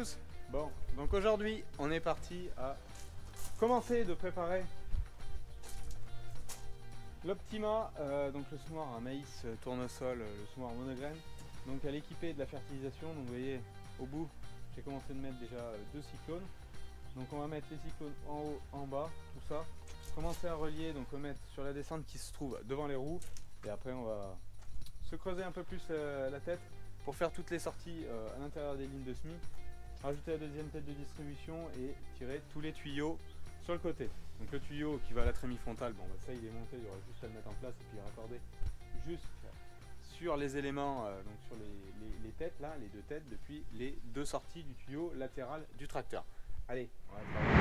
tous. Bon, donc aujourd'hui on est parti à commencer de préparer l'Optima, donc le semoir à maïs tournesol, le semoir monograine, donc à l'équiper de la fertilisation. Donc vous voyez au bout j'ai commencé de mettre déjà deux cyclones, donc on va mettre les cyclones en haut, en bas, tout ça, commencer à relier, donc on va mettre sur la descente qui se trouve devant les roues, et après on va se creuser un peu plus la tête pour faire toutes les sorties à l'intérieur des lignes de semis, rajouter la deuxième tête de distribution et tirer tous les tuyaux sur le côté. Donc le tuyau qui va à la trémie frontale, bon bah ça il est monté, il y aura juste à le mettre en place et puis raccorder juste sur les éléments, donc sur les têtes là, les deux têtes depuis les deux sorties du tuyau latéral du tracteur. Allez, on va travailler.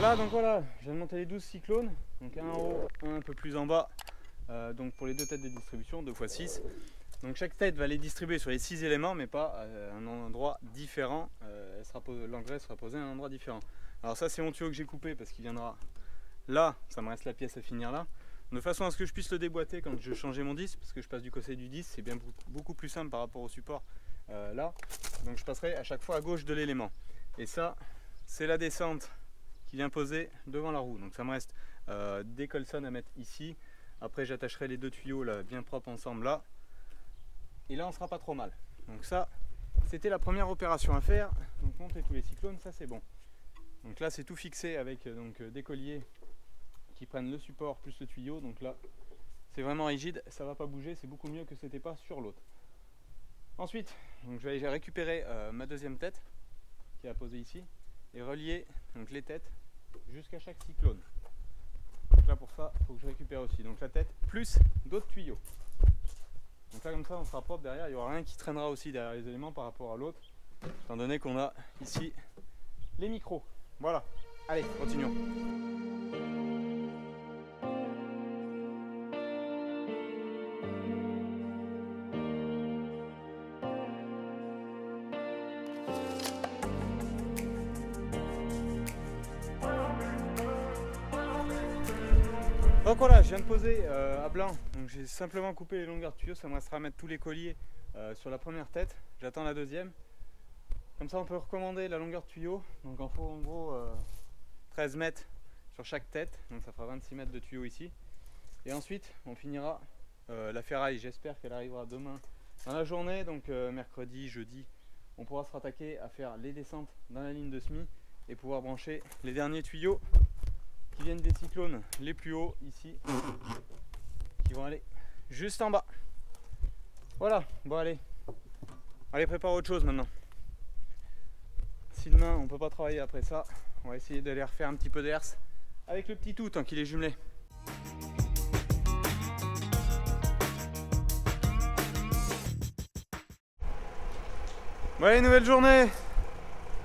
Là donc voilà, je viens de monter les 12 cyclones, donc un en haut, un peu plus en bas, donc pour les deux têtes de distribution, 2 x 6. Donc chaque tête va les distribuer sur les 6 éléments, mais pas à un endroit différent. L'engrais sera posé à un endroit différent. Alors ça c'est mon tuyau que j'ai coupé parce qu'il viendra là, ça me reste la pièce à finir là. De façon à ce que je puisse le déboîter quand je changeais mon disque, parce que je passe du côté du disque, c'est bien beaucoup plus simple par rapport au support là. Donc je passerai à chaque fois à gauche de l'élément. Et ça, c'est la descente qui vient poser devant la roue. Donc ça me reste des colsons à mettre ici. Après j'attacherai les deux tuyaux là, bien propres ensemble là. Et là on sera pas trop mal. Donc ça c'était la première opération à faire. Donc monter tous les cyclones, ça c'est bon. Donc là c'est tout fixé avec donc, des colliers qui prennent le support plus le tuyau. Donc là c'est vraiment rigide, ça va pas bouger, c'est beaucoup mieux que c'était pas sur l'autre. Ensuite donc, je vais aller récupérer ma deuxième tête qui est à poser ici et relier donc, les têtes jusqu'à chaque cyclone. Donc là pour ça il faut que je récupère aussi donc la tête plus d'autres tuyaux. Donc là comme ça on sera propre derrière, il n'y aura rien qui traînera aussi derrière les éléments par rapport à l'autre, étant donné qu'on a ici les micros. Voilà, allez continuons. Donc voilà, je viens de poser à blanc, donc j'ai simplement coupé les longueurs de tuyaux, ça me restera à mettre tous les colliers sur la première tête, j'attends la deuxième. Comme ça on peut recommander la longueur de tuyau, donc il faut en gros 13 mètres sur chaque tête, donc ça fera 26 mètres de tuyau ici. Et ensuite on finira la ferraille, j'espère qu'elle arrivera demain dans la journée, donc mercredi, jeudi, on pourra se rattaquer à faire les descentes dans la ligne de semis et pouvoir brancher les derniers tuyaux qui viennent des cyclones les plus hauts ici, qui vont aller juste en bas. Voilà, bon allez, prépare autre chose maintenant. Si demain on peut pas travailler après ça, on va essayer d'aller refaire un petit peu d'herse avec le petit tout tant qu'il est jumelé. Bon allez, nouvelle journée.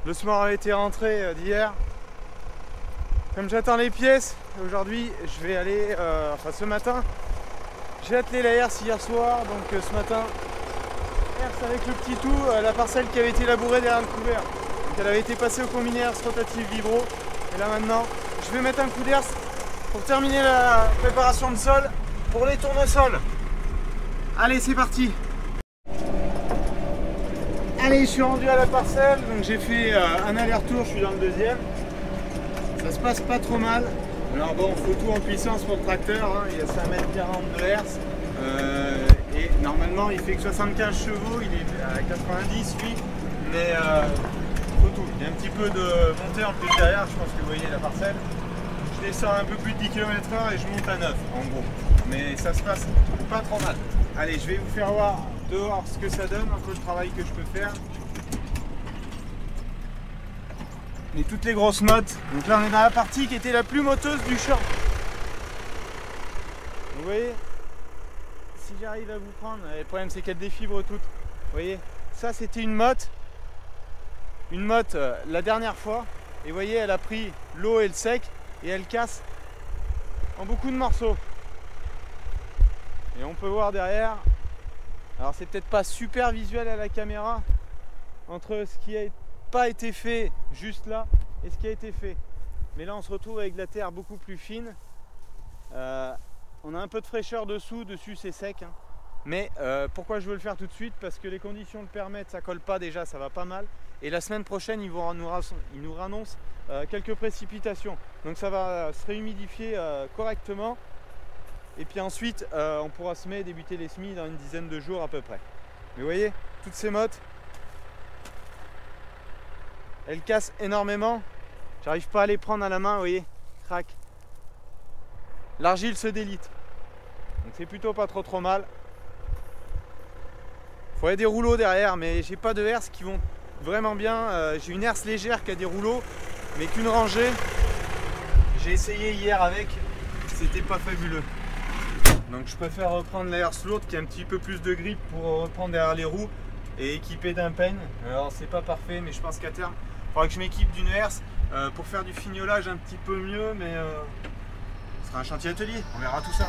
Le semoir a été rentré d'hier. Comme j'attends les pièces, aujourd'hui je vais aller, enfin ce matin, j'ai attelé la herse hier soir, donc ce matin, herse avec le petit tout, la parcelle qui avait été labourée derrière le couvert. Donc elle avait été passée au combiné herse rotative vibro, et là maintenant, je vais mettre un coup d'herse pour terminer la préparation de sol pour les tournesols. Allez, c'est parti! Allez, je suis rendu à la parcelle, donc j'ai fait un aller-retour, je suis dans le deuxième. Ça se passe pas trop mal. Alors bon, faut tout en puissance pour le tracteur, hein. Il y a 5,40 m de herse et normalement il fait que 75 chevaux, il est à 90 lui, mais faut tout. Il y a un petit peu de montée en plus derrière, je pense que vous voyez la parcelle. Je descends un peu plus de 10 km/h et je monte à 9 en gros. Mais ça se passe pas trop mal. Allez, je vais vous faire voir dehors ce que ça donne, un peu le travail que je peux faire. Et toutes les grosses mottes. Donc là on est dans la partie qui était la plus moteuse du champ. Vous voyez, si j'arrive à vous prendre, le problème c'est qu'elle défibre toutes. Vous voyez, ça c'était une motte la dernière fois. Et vous voyez, elle a pris l'eau et le sec et elle casse en beaucoup de morceaux. Et on peut voir derrière, alors c'est peut-être pas super visuel à la caméra, entre ce qui a pas été fait juste là et ce qui a été fait, mais là on se retrouve avec de la terre beaucoup plus fine, on a un peu de fraîcheur dessus c'est sec, hein. Mais pourquoi je veux le faire tout de suite? Parce que les conditions le permettent, ça colle pas déjà, ça va pas mal. Et la semaine prochaine, ils nous annoncent quelques précipitations. Donc ça va se réhumidifier correctement. Et puis ensuite, on pourra semer et débuter les semis dans une dizaine de jours à peu près. Mais vous voyez, toutes ces mottes, elles cassent énormément. J'arrive pas à les prendre à la main, vous voyez, crac. L'argile se délite. Donc c'est plutôt pas trop mal. Il faudrait des rouleaux derrière, mais j'ai pas de herses qui vont vraiment bien. J'ai une herse légère qui a des rouleaux, mais qu'une rangée. J'ai essayé hier avec, c'était pas fabuleux. Donc je préfère reprendre la herse lourde qui a un petit peu plus de grip pour reprendre derrière les roues et équiper d'un peigne. Alors c'est pas parfait, mais je pense qu'à terme, il faudra que je m'équipe d'une herse pour faire du fignolage un petit peu mieux, mais ce sera un chantier atelier, on verra tout ça.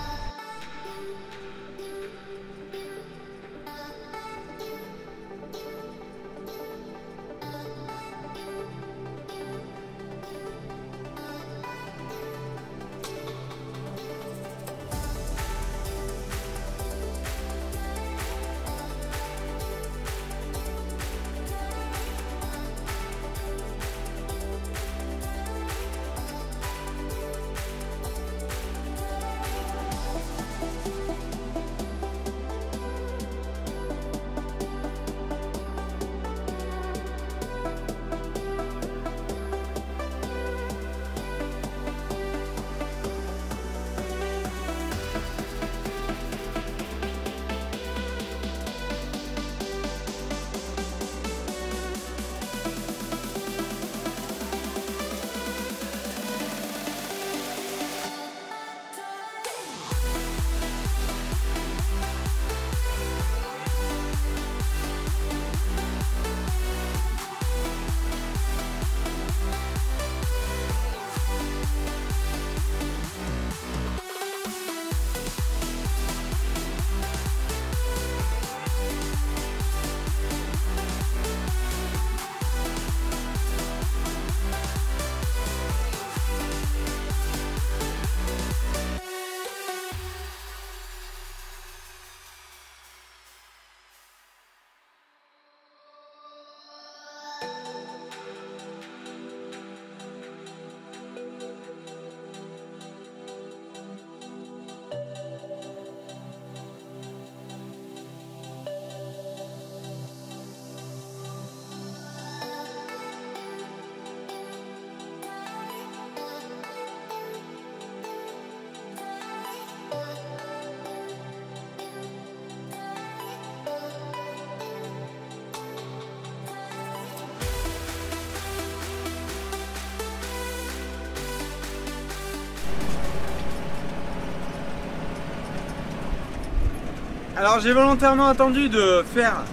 Alors j'ai volontairement attendu de faire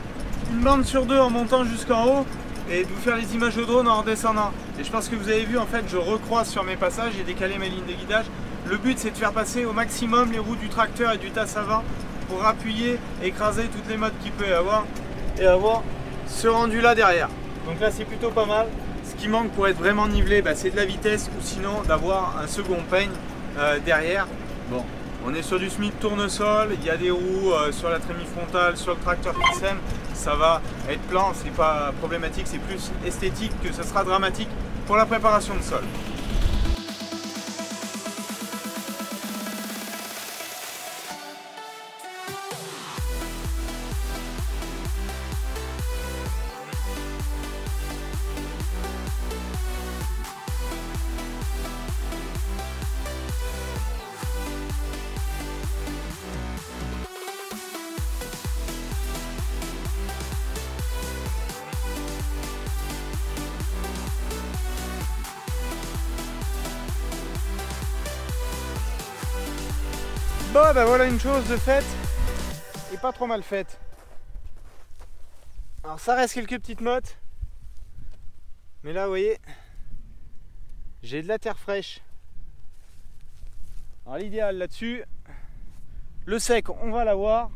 une bande sur deux en montant jusqu'en haut et de vous faire les images au drone en redescendant. Et je pense que vous avez vu, en fait, je recroise sur mes passages, j'ai décalé mes lignes de guidage. Le but, c'est de faire passer au maximum les roues du tracteur et du tasse avant pour appuyer, écraser toutes les mottes qu'il peut y avoir et avoir ce rendu là derrière. Donc là, c'est plutôt pas mal. Ce qui manque pour être vraiment nivelé, c'est de la vitesse ou sinon d'avoir un second peigne derrière. Bon, on est sur du SMIC tournesol, il y a des roues sur la trémie frontale, sur le tracteur qui sème, ça va être plan, c'est pas problématique, c'est plus esthétique que ce sera dramatique pour la préparation de sol. Bon, voilà une chose de faite et pas trop mal faite. Alors ça reste quelques petites mottes, mais là vous voyez, j'ai de la terre fraîche. Alors l'idéal là-dessus, le sec on va l'avoir,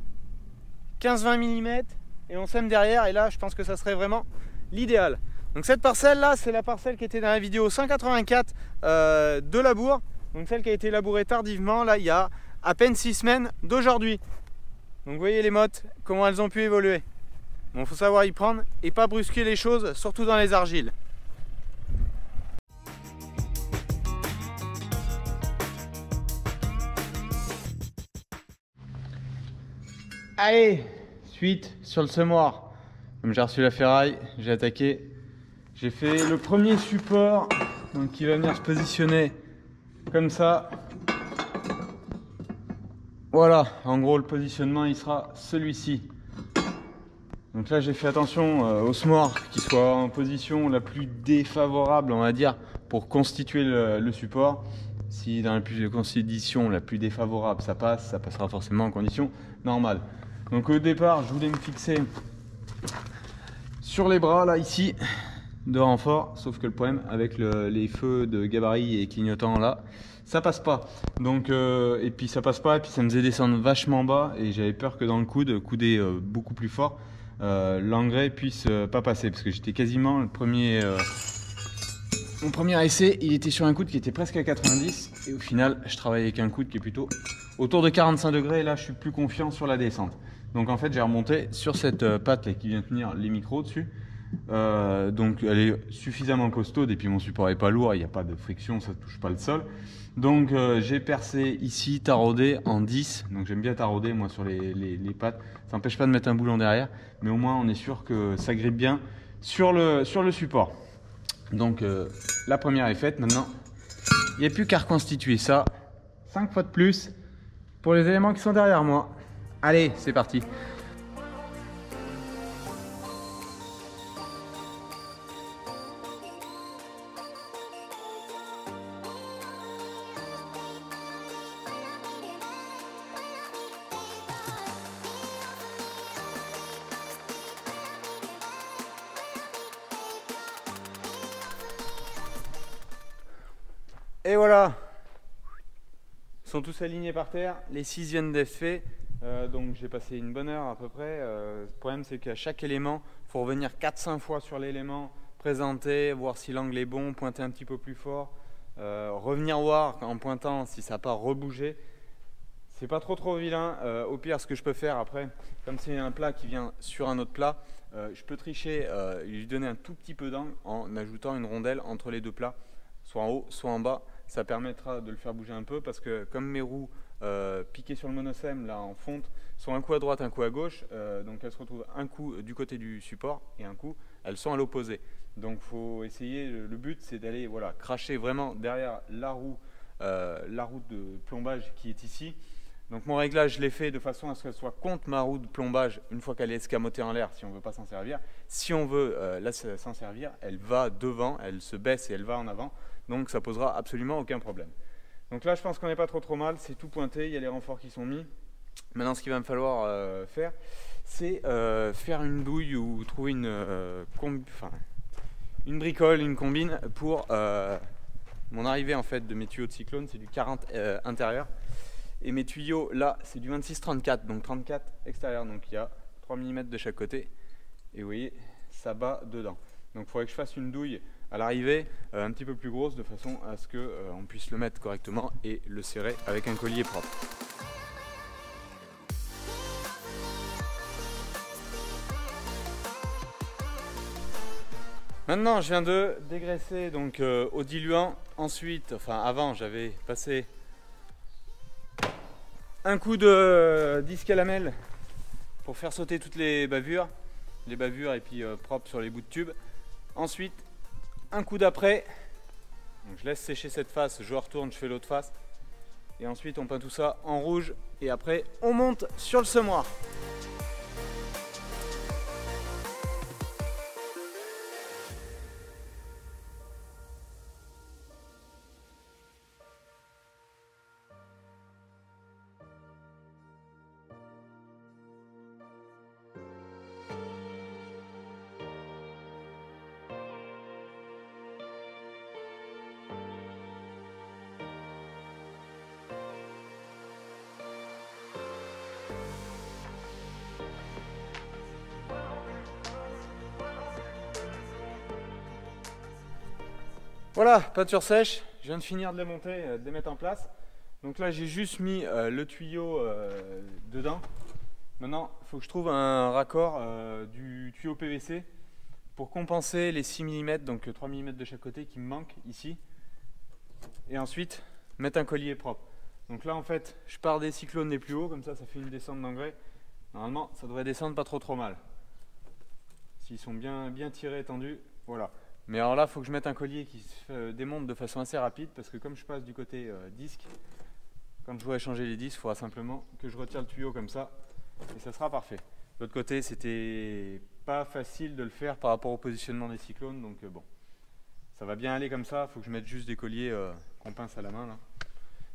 15-20 mm et on sème derrière, et là je pense que ça serait vraiment l'idéal. Donc cette parcelle là, c'est la parcelle qui était dans la vidéo 184 de labour, donc celle qui a été labourée tardivement, là il y a à peine 6 semaines d'aujourd'hui. Donc vous voyez les mottes, comment elles ont pu évoluer. Bon, faut savoir y prendre et pas brusquer les choses, surtout dans les argiles. Allez, suite sur le semoir. Comme j'ai reçu la ferraille, j'ai attaqué. J'ai fait le premier support, donc qui va venir se positionner comme ça. Voilà, en gros le positionnement il sera celui-ci. Donc là j'ai fait attention au semoir qui soit en position la plus défavorable, on va dire, pour constituer le support. Si dans la condition la plus défavorable ça passe, ça passera forcément en condition normale. Donc au départ je voulais me fixer sur les bras là ici de renfort, sauf que le problème avec les feux de gabarit et clignotants là, ça passe pas. Donc et puis ça passe pas, et puis ça me faisait descendre vachement bas et j'avais peur que dans le coude, coudé beaucoup plus fort, l'engrais puisse pas passer, parce que j'étais quasiment le premier. Mon premier essai, il était sur un coude qui était presque à 90 et au final, je travaille avec un coude qui est plutôt autour de 45 degrés et là, je suis plus confiant sur la descente. Donc en fait, j'ai remonté sur cette patte là, qui vient tenir les micros dessus. Donc elle est suffisamment costaude et puis mon support est pas lourd, il n'y a pas de friction, ça ne touche pas le sol. Donc j'ai percé ici, taraudé en 10, donc j'aime bien tarauder moi sur les pattes, ça n'empêche pas de mettre un boulon derrière, mais au moins on est sûr que ça grippe bien sur le support. Donc la première est faite, maintenant il n'y a plus qu'à reconstituer ça 5 fois de plus pour les éléments qui sont derrière moi. Allez, c'est parti. Et voilà, ils sont tous alignés par terre, les 6 viennent d'être faits, donc j'ai passé une bonne heure à peu près. Le problème c'est qu'à chaque élément, il faut revenir 4-5 fois sur l'élément, présenter, voir si l'angle est bon, pointer un petit peu plus fort, revenir voir en pointant si ça n'a pas rebougé. C'est pas trop vilain. Au pire, ce que je peux faire après, comme c'est un plat qui vient sur un autre plat, je peux tricher, lui donner un tout petit peu d'angle en ajoutant une rondelle entre les deux plats, soit en haut, soit en bas. Ça permettra de le faire bouger un peu parce que comme mes roues piquées sur le monosème là en fonte sont un coup à droite, un coup à gauche, donc elles se retrouvent un coup du côté du support et un coup elles sont à l'opposé. Donc faut essayer, le but c'est d'aller voilà, cracher vraiment derrière la roue de plombage qui est ici. Donc mon réglage je l'ai fait de façon à ce qu'elle soit contre ma roue de plombage une fois qu'elle est escamotée en l'air si on ne veut pas s'en servir. Si on veut s'en servir, elle va devant, elle se baisse et elle va en avant. Donc ça posera absolument aucun problème. Donc là je pense qu'on n'est pas trop mal, c'est tout pointé, il y a les renforts qui sont mis. Maintenant ce qu'il va me falloir faire, c'est faire une douille ou trouver une bricole, une combine pour mon arrivée en fait de mes tuyaux de cyclone, c'est du 40 intérieur. Et mes tuyaux là c'est du 26-34, donc 34 extérieur, donc il y a 3 mm de chaque côté. Et vous voyez, ça bat dedans. Donc il faudrait que je fasse une douille à l'arrivée un petit peu plus grosse de façon à ce qu'on puisse le mettre correctement et le serrer avec un collier propre. Maintenant je viens de dégraisser donc au diluant. Ensuite, enfin avant j'avais passé un coup de disque à lamelles pour faire sauter toutes les bavures et puis propre sur les bouts de tube. Ensuite un coup d'après, je laisse sécher cette face, je retourne, je fais l'autre face et ensuite on peint tout ça en rouge et après on monte sur le semoir. Voilà, peinture sèche, je viens de finir de les monter, de les mettre en place. Donc là j'ai juste mis le tuyau dedans. Maintenant, il faut que je trouve un raccord du tuyau PVC pour compenser les 6 mm, donc 3 mm de chaque côté qui me manquent ici. Et ensuite, mettre un collier propre. Donc là, en fait, je pars des cyclones les plus hauts, comme ça fait une descente d'engrais. Normalement, ça devrait descendre pas trop mal. S'ils sont bien tirés, tendus, voilà. Mais alors là, il faut que je mette un collier qui se démonte de façon assez rapide, parce que comme je passe du côté disque, quand je voudrais changer les disques, il faudra simplement que je retire le tuyau comme ça, et ça sera parfait. De l'autre côté, c'était pas facile de le faire par rapport au positionnement des cyclones, donc bon, ça va bien aller comme ça. Il faut que je mette juste des colliers qu'on pince à la main là.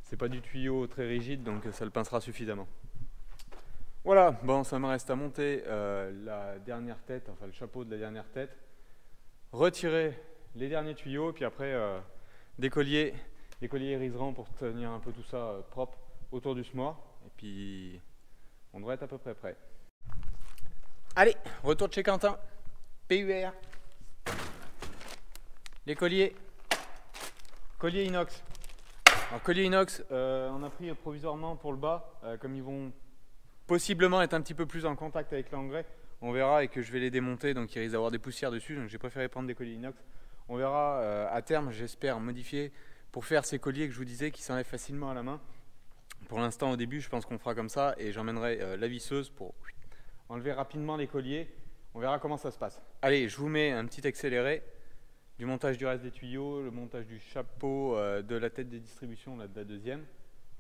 C'est pas du tuyau très rigide, donc ça le pincera suffisamment. Voilà, bon, ça me reste à monter la dernière tête, enfin le chapeau de la dernière tête, retirer les derniers tuyaux, et puis après des colliers iriserants pour tenir un peu tout ça propre autour du SMOR, et puis on devrait être à peu près prêt. Allez, retour de chez Quentin, PUR, les colliers inox. Alors collier inox, on a pris provisoirement pour le bas, comme ils vont possiblement être un petit peu plus en contact avec l'engrais, on verra, et que je vais les démonter, donc il risque d'avoir des poussières dessus, donc j'ai préféré prendre des colliers inox. On verra à terme, j'espère modifier pour faire ces colliers que je vous disais qui s'enlèvent facilement à la main. Pour l'instant, au début, je pense qu'on fera comme ça, et j'emmènerai la visseuse pour enlever rapidement les colliers. On verra comment ça se passe. Allez, je vous mets un petit accéléré du montage du reste des tuyaux, le montage du chapeau, de la tête des distributions, là, de la deuxième,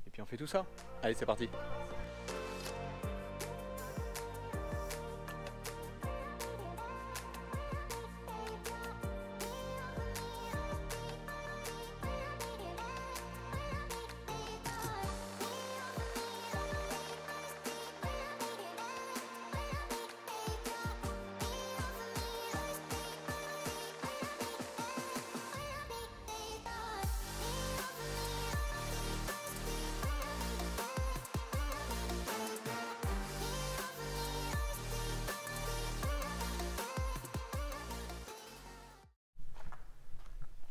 et puis on fait tout ça. Allez, c'est parti.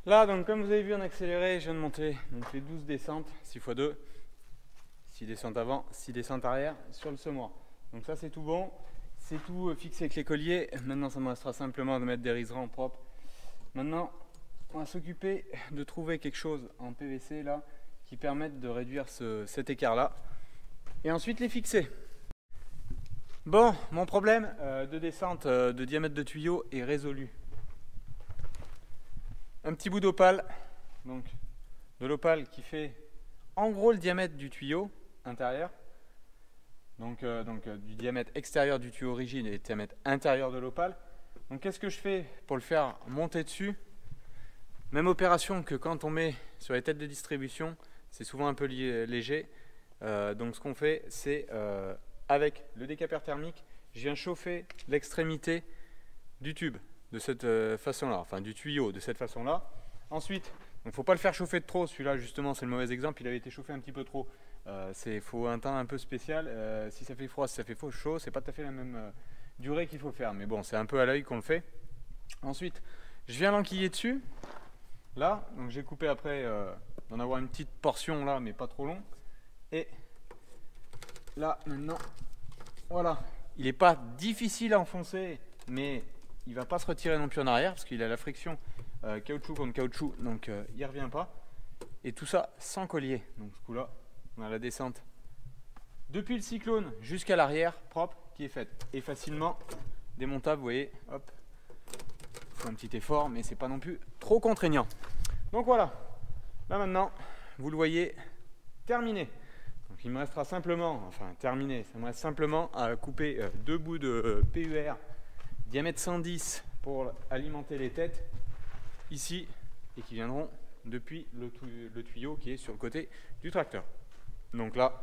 Là, donc, comme vous avez vu en accéléré, je viens de monter donc, les 12 descentes, 6 x 2, 6 descentes avant, 6 descentes arrière sur le semoir. Donc ça c'est tout bon, c'est tout fixé avec les colliers. Maintenant ça me restera simplement de mettre des riserants propres. Maintenant on va s'occuper de trouver quelque chose en PVC là qui permette de réduire cet écart là et ensuite les fixer. Bon, mon problème de descente de diamètre de tuyau est résolu. Un petit bout d'opale, donc de l'opale qui fait en gros le diamètre du tuyau intérieur, donc du diamètre extérieur du tuyau rigide et le diamètre intérieur de l'opale. Donc qu'est-ce que je fais pour le faire monter dessus? Même opération que quand on met sur les têtes de distribution, c'est souvent un peu léger. Donc ce qu'on fait, c'est avec le décapeur thermique, je viens chauffer l'extrémité du tube de cette façon-là, enfin du tuyau de cette façon-là. Ensuite, il ne faut pas le faire chauffer de trop, celui-là justement c'est le mauvais exemple, il avait été chauffé un petit peu trop. Il faut un temps un peu spécial, si ça fait froid, si ça fait chaud, c'est pas tout à fait la même durée qu'il faut faire, mais bon c'est un peu à l'œil qu'on le fait. Ensuite, je viens l'enquiller dessus, là, donc j'ai coupé après d'en avoir une petite portion là, mais pas trop long. Et là maintenant, voilà, il n'est pas difficile à enfoncer, mais il ne va pas se retirer non plus en arrière parce qu'il a la friction caoutchouc contre caoutchouc, donc il ne revient pas. Et tout ça sans collier. Donc ce coup-là, on a la descente depuis le cyclone jusqu'à l'arrière, propre, qui est faite. Et facilement démontable, vous voyez, hop. Il faut un petit effort, mais c'est pas non plus trop contraignant. Donc voilà, là maintenant, vous le voyez, terminé. Donc il me restera simplement, enfin terminé, ça me reste simplement à couper deux bouts de PUR diamètre 110 pour alimenter les têtes ici et qui viendront depuis le tuyau qui est sur le côté du tracteur. Donc là,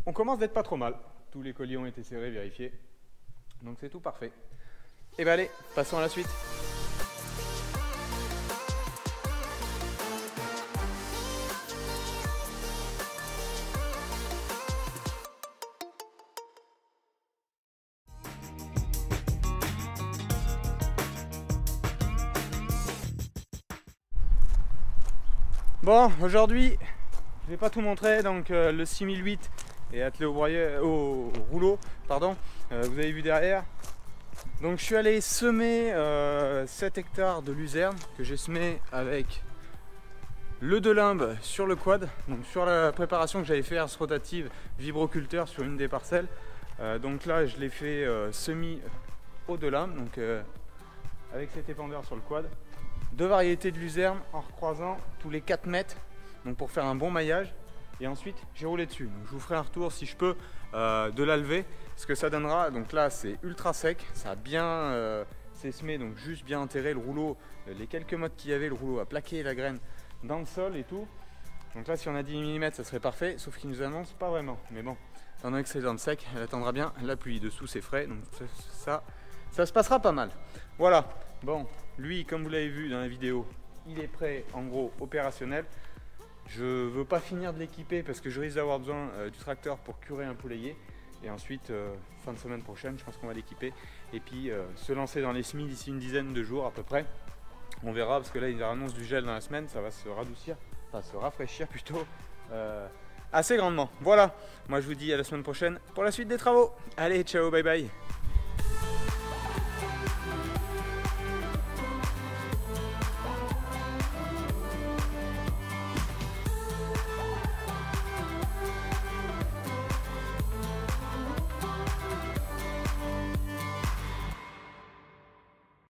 on commence d'être pas trop mal. Tous les colliers ont été serrés, vérifiés. Donc c'est tout parfait. Et bien allez, passons à la suite. Bon, aujourd'hui, je ne vais pas tout montrer, donc le 6008 et attelé au rouleau, pardon. Vous avez vu derrière. Donc je suis allé semer 7 hectares de luzerne que j'ai semé avec le de limbe sur le quad, donc sur la préparation que j'avais fait Ars rotative vibroculteur sur une des parcelles. Donc là je l'ai fait semi au de limbe, donc avec cet épandeur sur le quad. 2 variétés de luzerne en recroisant tous les 4 mètres, donc pour faire un bon maillage. Et ensuite j'ai roulé dessus. Donc, je vous ferai un retour si je peux de la lever, ce que ça donnera. Donc là c'est ultra sec, ça a bien c'est semé, donc juste bien enterré le rouleau, les quelques mottes qu'il y avait, le rouleau a plaqué la graine dans le sol et tout. Donc là si on a 10 mm ça serait parfait, sauf qu'il nous annonce pas vraiment. Mais bon, étant donné que c'est dans le sec, elle attendra bien la pluie. Dessous c'est frais, donc ça se passera pas mal. Voilà, bon, lui comme vous l'avez vu dans la vidéo, il est prêt en gros opérationnel. Je veux pas finir de l'équiper parce que je risque d'avoir besoin du tracteur pour curer un poulailler. Et ensuite, fin de semaine prochaine, je pense qu'on va l'équiper. Et puis se lancer dans les semis d'ici une dizaine de jours à peu près. On verra parce que là, il annonce du gel dans la semaine. Ça va se radoucir, enfin se rafraîchir plutôt assez grandement. Voilà, moi je vous dis à la semaine prochaine pour la suite des travaux. Allez, ciao, bye bye.